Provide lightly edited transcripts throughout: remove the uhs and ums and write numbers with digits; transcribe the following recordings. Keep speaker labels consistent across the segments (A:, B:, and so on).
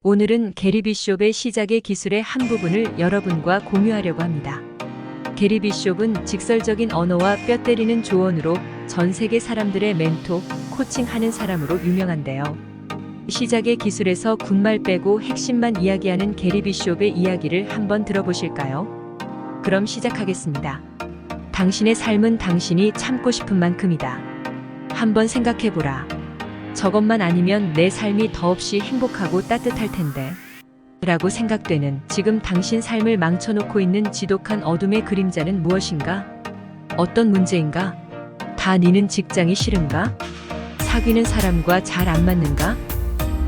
A: 오늘은 게리 비숍의 시작의 기술의 한 부분을 여러분과 공유하려고 합니다. 게리 비숍은 직설적인 언어와 뼈 때리는 조언으로 전 세계 사람들의 멘토, 코칭하는 사람으로 유명한데요. 시작의 기술에서 군말 빼고 핵심만 이야기하는 게리 비숍의 이야기를 한번 들어보실까요? 그럼 시작하겠습니다. 당신의 삶은 당신이 참고 싶은 만큼이다. 한번 생각해보라. 저것만 아니면 내 삶이 더없이 행복하고 따뜻할 텐데. 라고 생각되는 지금 당신 삶을 망쳐놓고 있는 지독한 어둠의 그림자는 무엇인가? 어떤 문제인가? 다 니는 직장이 싫은가? 사귀는 사람과 잘 안 맞는가?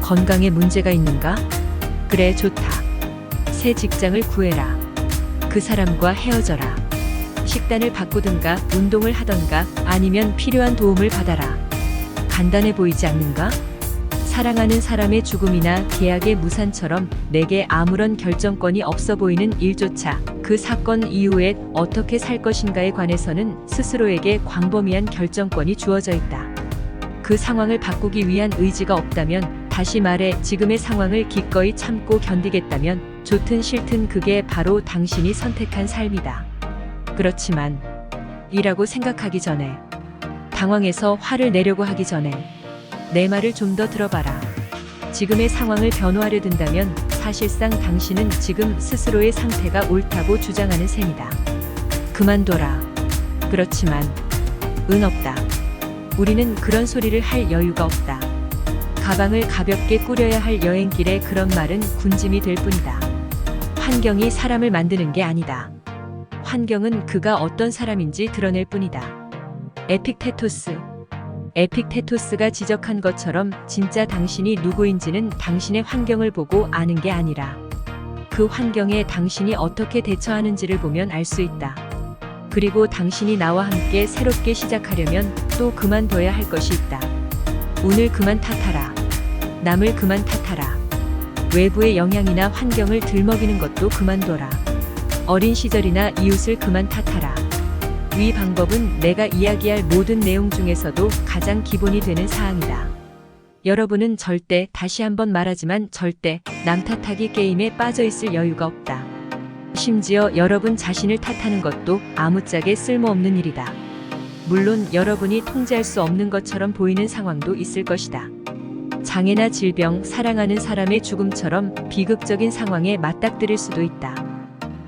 A: 건강에 문제가 있는가? 그래, 좋다. 새 직장을 구해라. 그 사람과 헤어져라. 식단을 바꾸든가 운동을 하던가 아니면 필요한 도움을 받아라. 간단해 보이지 않는가? 사랑하는 사람의 죽음이나 계약의 무산처럼 내게 아무런 결정권이 없어 보이는 일조차 그 사건 이후에 어떻게 살 것인가에 관해서는 스스로에게 광범위한 결정권이 주어져 있다. 그 상황을 바꾸기 위한 의지가 없다면, 다시 말해 지금의 상황을 기꺼이 참고 견디겠다면 좋든 싫든 그게 바로 당신이 선택한 삶이다. 그렇지만 이라고 생각하기 전에, 당황해서 화를 내려고 하기 전에 내 말을 좀 더 들어봐라. 지금의 상황을 변호하려 든다면 사실상 당신은 지금 스스로의 상태가 옳다고 주장하는 셈이다. 그만둬라. 그렇지만 없다. 우리는 그런 소리를 할 여유가 없다. 가방을 가볍게 꾸려야 할 여행길에 그런 말은 군짐이 될 뿐이다. 환경이 사람을 만드는 게 아니다. 환경은 그가 어떤 사람인지 드러낼 뿐이다. 에픽테토스가 지적한 것처럼 진짜 당신이 누구인지는 당신의 환경을 보고 아는 게 아니라 그 환경에 당신이 어떻게 대처하는지를 보면 알 수 있다. 그리고 당신이 나와 함께 새롭게 시작하려면 또 그만둬야 할 것이 있다. 운을 그만 탓하라. 남을 그만 탓하라. 외부의 영향이나 환경을 들먹이는 것도 그만둬라. 어린 시절이나 이웃을 그만 탓하라. 위 방법은 내가 이야기할 모든 내용 중에서도 가장 기본이 되는 사항이다. 여러분은 절대, 다시 한번 말하지만 절대 남 탓하기 게임에 빠져 있을 여유가 없다. 심지어 여러분 자신을 탓하는 것도 아무짝에 쓸모없는 일이다. 물론 여러분이 통제할 수 없는 것처럼 보이는 상황도 있을 것이다. 장애나 질병, 사랑하는 사람의 죽음처럼 비극적인 상황에 맞닥뜨릴 수도 있다.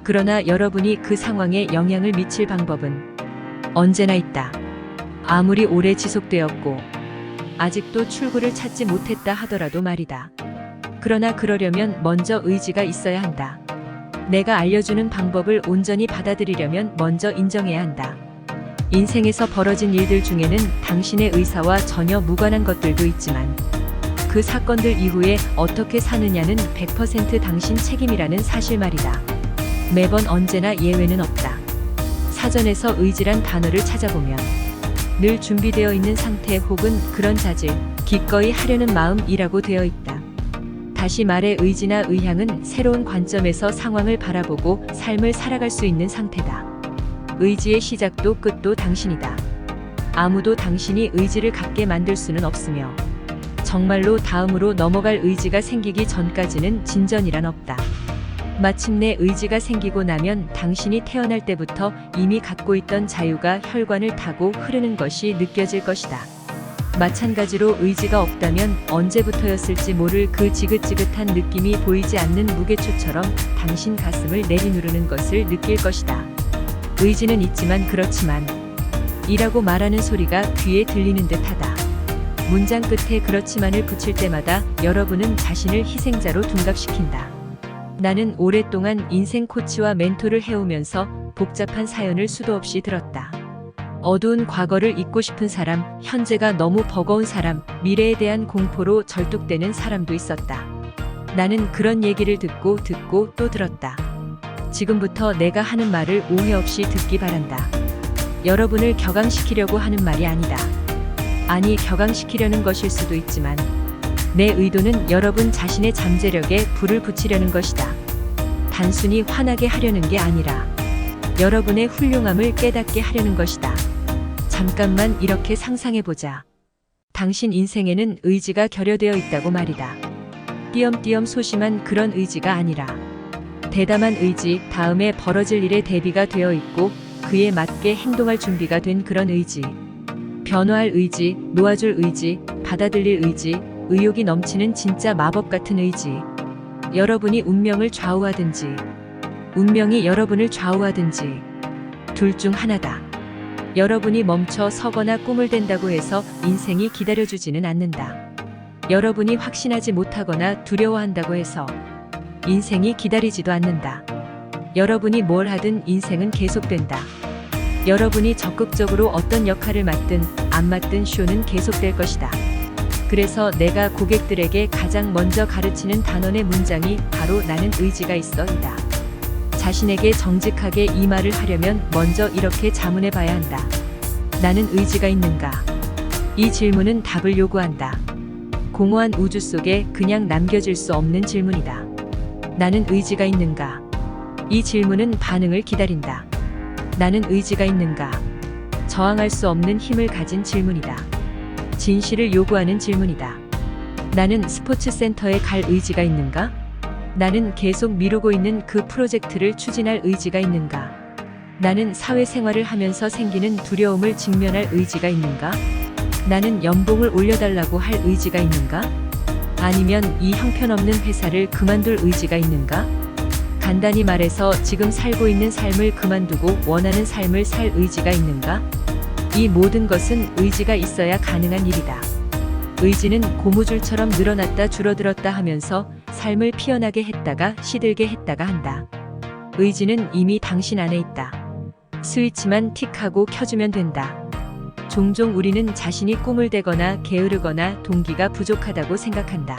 A: 그러나 여러분이 그 상황에 영향을 미칠 방법은 언제나 있다. 아무리 오래 지속되었고 아직도 출구를 찾지 못했다 하더라도 말이다. 그러나 그러려면 먼저 의지가 있어야 한다. 내가 알려주는 방법을 온전히 받아들이려면 먼저 인정해야 한다. 인생에서 벌어진 일들 중에는 당신의 의사와 전혀 무관한 것들도 있지만 그 사건들 이후에 어떻게 사느냐는 100% 당신 책임이라는 사실 말이다. 매번 언제나 예외는 없다. 사전에서 의지란 단어를 찾아보면 늘 준비되어 있는 상태 혹은 그런 자질, 기꺼이 하려는 마음이라고 되어 있다. 다시 말해 의지나 의향은 새로운 관점에서 상황을 바라보고 삶을 살아갈 수 있는 상태다. 의지의 시작도 끝도 당신이다. 아무도 당신이 의지를 갖게 만들 수는 없으며 정말로 다음으로 넘어갈 의지가 생기기 전까지는 진전이란 없다. 마침내 의지가 생기고 나면 당신이 태어날 때부터 이미 갖고 있던 자유가 혈관을 타고 흐르는 것이 느껴질 것이다. 마찬가지로 의지가 없다면 언제부터였을지 모를 그 지긋지긋한 느낌이 보이지 않는 무게초처럼 당신 가슴을 내리누르는 것을 느낄 것이다. 의지는 있지만 그렇지만 이라고 말하는 소리가 귀에 들리는 듯하다. 문장 끝에 그렇지만을 붙일 때마다 여러분은 자신을 희생자로 둔갑시킨다. 나는 오랫동안 인생 코치와 멘토를 해오면서 복잡한 사연을 수도 없이 들었다. 어두운 과거를 잊고 싶은 사람, 현재가 너무 버거운 사람, 미래에 대한 공포로 절뚝대는 사람도 있었다. 나는 그런 얘기를 듣고 또 들었다. 지금부터 내가 하는 말을 오해 없이 듣기 바란다. 여러분을 격앙시키려고 하는 말이 아니다. 아니, 격앙시키려는 것일 수도 있지만 내 의도는 여러분 자신의 잠재력에 불을 붙이려는 것이다. 단순히 화나게 하려는 게 아니라 여러분의 훌륭함을 깨닫게 하려는 것이다. 잠깐만 이렇게 상상해보자. 당신 인생에는 의지가 결여되어 있다고 말이다. 띄엄띄엄 소심한 그런 의지가 아니라 대담한 의지, 다음에 벌어질 일에 대비가 되어 있고 그에 맞게 행동할 준비가 된 그런 의지. 변화할 의지, 놓아줄 의지, 받아들일 의지, 의욕이 넘치는 진짜 마법 같은 의지. 여러분이 운명을 좌우하든지, 운명이 여러분을 좌우하든지, 둘 중 하나다. 여러분이 멈춰 서거나 꿈을 댄다고 해서 인생이 기다려주지는 않는다. 여러분이 확신하지 못하거나 두려워한다고 해서 인생이 기다리지도 않는다. 여러분이 뭘 하든 인생은 계속된다. 여러분이 적극적으로 어떤 역할을 맡든 안 맡든 쇼는 계속될 것이다. 그래서 내가 고객들에게 가장 먼저 가르치는 단원의 문장이 바로 나는 의지가 있어이다. 자신에게 정직하게 이 말을 하려면 먼저 이렇게 자문해 봐야 한다. 나는 의지가 있는가? 이 질문은 답을 요구한다. 공허한 우주 속에 그냥 남겨질 수 없는 질문이다. 나는 의지가 있는가? 이 질문은 반응을 기다린다. 나는 의지가 있는가? 저항할 수 없는 힘을 가진 질문이다. 진실을 요구하는 질문이다. 나는 스포츠 센터에 갈 의지가 있는가? 나는 계속 미루고 있는 그 프로젝트를 추진할 의지가 있는가? 나는 사회생활을 하면서 생기는 두려움을 직면할 의지가 있는가? 나는 연봉을 올려달라고 할 의지가 있는가? 아니면 이 형편없는 회사를 그만둘 의지가 있는가? 간단히 말해서 지금 살고 있는 삶을 그만두고 원하는 삶을 살 의지가 있는가? 이 모든 것은 의지가 있어야 가능한 일이다. 의지는 고무줄처럼 늘어났다 줄어들었다 하면서 삶을 피어나게 했다가 시들게 했다가 한다. 의지는 이미 당신 안에 있다. 스위치만 틱하고 켜주면 된다. 종종 우리는 자신이 꿈을 대거나 게으르거나 동기가 부족하다고 생각한다.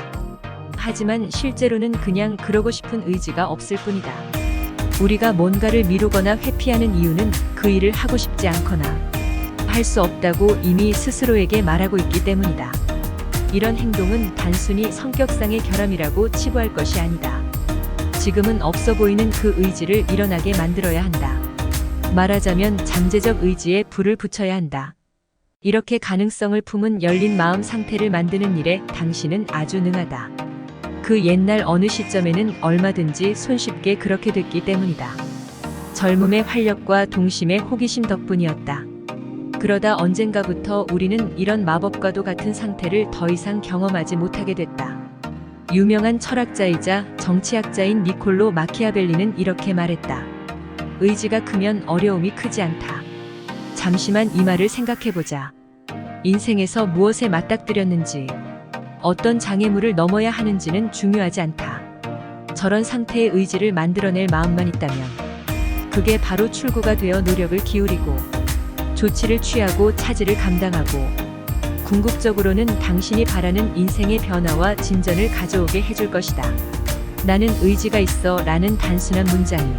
A: 하지만 실제로는 그냥 그러고 싶은 의지가 없을 뿐이다. 우리가 뭔가를 미루거나 회피하는 이유는 그 일을 하고 싶지 않거나 할 수 없다고 이미 스스로에게 말하고 있기 때문이다. 이런 행동은 단순히 성격상의 결함이라고 치부할 것이 아니다. 지금은 없어 보이는 그 의지를 일어나게 만들어야 한다. 말하자면 잠재적 의지에 불을 붙여야 한다. 이렇게 가능성을 품은 열린 마음 상태를 만드는 일에 당신은 아주 능하다. 그 옛날 어느 시점에는 얼마든지 손쉽게 그렇게 됐기 때문이다. 젊음의 활력과 동심의 호기심 덕분이었다. 그러다 언젠가부터 우리는 이런 마법과도 같은 상태를 더 이상 경험하지 못하게 됐다. 유명한 철학자이자 정치학자인 니콜로 마키아벨리는 이렇게 말했다. 의지가 크면 어려움이 크지 않다. 잠시만 이 말을 생각해보자. 인생에서 무엇에 맞닥뜨렸는지, 어떤 장애물을 넘어야 하는지는 중요하지 않다. 저런 상태의 의지를 만들어낼 마음만 있다면 그게 바로 출구가 되어 노력을 기울이고 조치를 취하고 차질을 감당하고 궁극적으로는 당신이 바라는 인생의 변화와 진전을 가져오게 해줄 것이다. 나는 의지가 있어 라는 단순한 문장이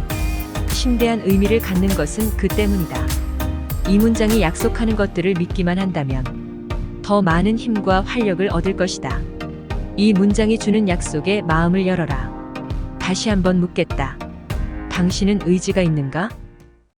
A: 심대한 의미를 갖는 것은 그 때문이다. 이 문장이 약속하는 것들을 믿기만 한다면 더 많은 힘과 활력을 얻을 것이다. 이 문장이 주는 약속에 마음을 열어라. 다시 한번 묻겠다. 당신은 의지가 있는가?